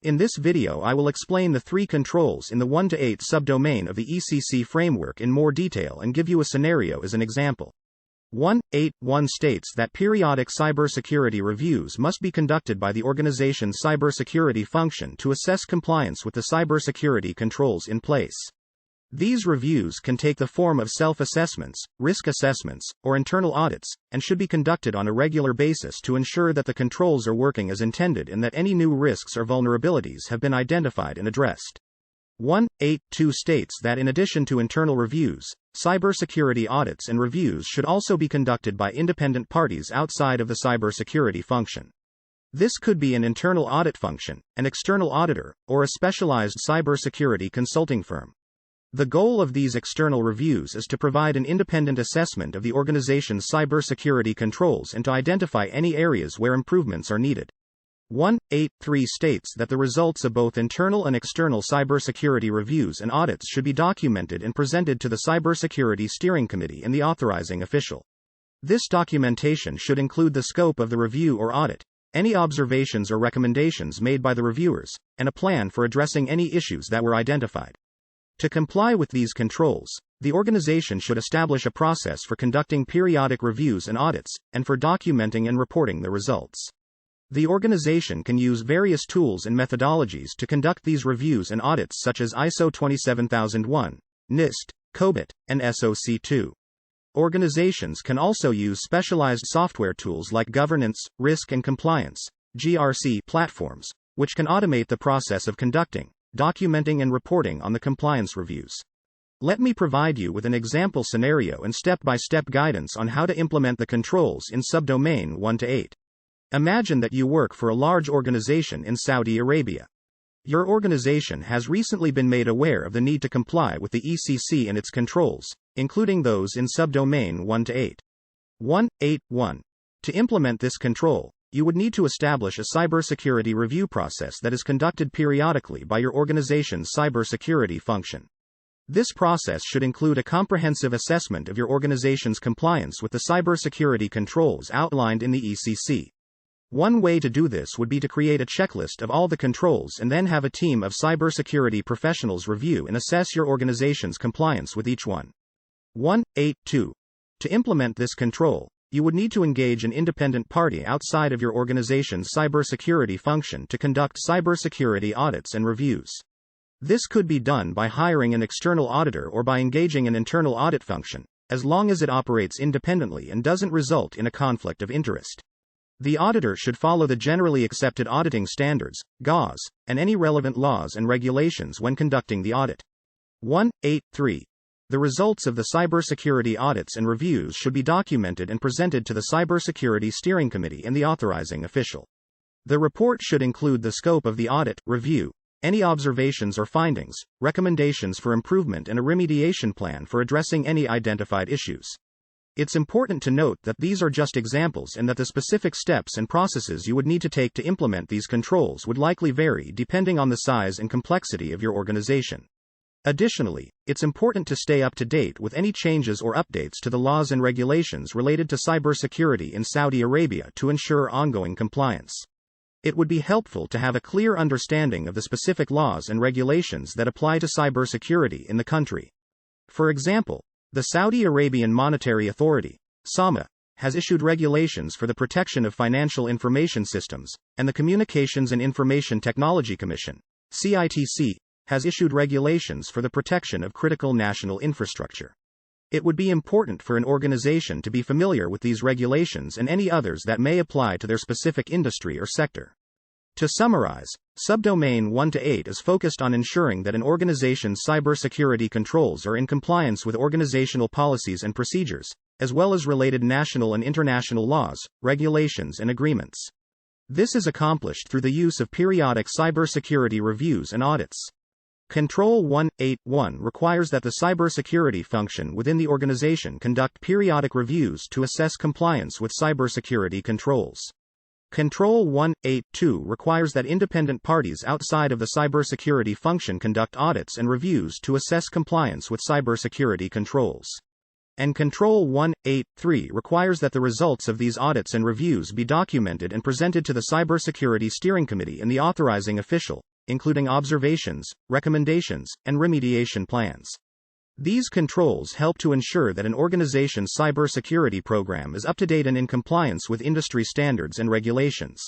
In this video I will explain the three controls in the 1 to 8 subdomain of the ECC framework in more detail and give you a scenario as an example. 1.8.1 states that periodic cybersecurity reviews must be conducted by the organization's cybersecurity function to assess compliance with the cybersecurity controls in place. These reviews can take the form of self-assessments, risk assessments, or internal audits, and should be conducted on a regular basis to ensure that the controls are working as intended and that any new risks or vulnerabilities have been identified and addressed. 1.8.2 states that in addition to internal reviews, cybersecurity audits and reviews should also be conducted by independent parties outside of the cybersecurity function. This could be an internal audit function, an external auditor, or a specialized cybersecurity consulting firm. The goal of these external reviews is to provide an independent assessment of the organization's cybersecurity controls and to identify any areas where improvements are needed. 1.8.3 states that the results of both internal and external cybersecurity reviews and audits should be documented and presented to the Cybersecurity Steering Committee and the authorizing official. This documentation should include the scope of the review or audit, any observations or recommendations made by the reviewers, and a plan for addressing any issues that were identified. To comply with these controls, the organization should establish a process for conducting periodic reviews and audits, and for documenting and reporting the results. The organization can use various tools and methodologies to conduct these reviews and audits such as ISO 27001, NIST, COBIT, and SOC2. Organizations can also use specialized software tools like governance, risk and compliance, GRC platforms, which can automate the process of conducting, documenting and reporting on the compliance reviews. Let me provide you with an example scenario and step-by-step guidance on how to implement the controls in subdomain 1 to 8. Imagine that you work for a large organization in Saudi Arabia. Your organization has recently been made aware of the need to comply with the ECC and its controls, including those in subdomain 1 to 8. 1.8.1. To implement this control, you would need to establish a cybersecurity review process that is conducted periodically by your organization's cybersecurity function. This process should include a comprehensive assessment of your organization's compliance with the cybersecurity controls outlined in the ECC. One way to do this would be to create a checklist of all the controls and then have a team of cybersecurity professionals review and assess your organization's compliance with each one. 1.8.2. To implement this control, you would need to engage an independent party outside of your organization's cybersecurity function to conduct cybersecurity audits and reviews. This could be done by hiring an external auditor or by engaging an internal audit function, as long as it operates independently and doesn't result in a conflict of interest. The auditor should follow the generally accepted auditing standards, GAUS, and any relevant laws and regulations when conducting the audit. 1.8.3. The results of the cybersecurity audits and reviews should be documented and presented to the Cybersecurity Steering Committee and the authorizing official. The report should include the scope of the audit, review, any observations or findings, recommendations for improvement and a remediation plan for addressing any identified issues. It's important to note that these are just examples and that the specific steps and processes you would need to take to implement these controls would likely vary depending on the size and complexity of your organization. Additionally, it's important to stay up to date with any changes or updates to the laws and regulations related to cybersecurity in Saudi Arabia to ensure ongoing compliance. It would be helpful to have a clear understanding of the specific laws and regulations that apply to cybersecurity in the country. For example, the Saudi Arabian Monetary Authority, SAMA, has issued regulations for the protection of financial information systems, and the Communications and Information Technology Commission, CITC, has issued regulations for the protection of critical national infrastructure. It would be important for an organization to be familiar with these regulations and any others that may apply to their specific industry or sector. To summarize, subdomain 1 to 8 is focused on ensuring that an organization's cybersecurity controls are in compliance with organizational policies and procedures, as well as related national and international laws, regulations and agreements. This is accomplished through the use of periodic cybersecurity reviews and audits. Control 1.8.1 requires that the cybersecurity function within the organization conduct periodic reviews to assess compliance with cybersecurity controls. Control 1.8.2 requires that independent parties outside of the cybersecurity function conduct audits and reviews to assess compliance with cybersecurity controls. And Control 183 requires that the results of these audits and reviews be documented and presented to the Cybersecurity Steering Committee and the authorizing official, including observations, recommendations, and remediation plans. These controls help to ensure that an organization's cybersecurity program is up to date and in compliance with industry standards and regulations.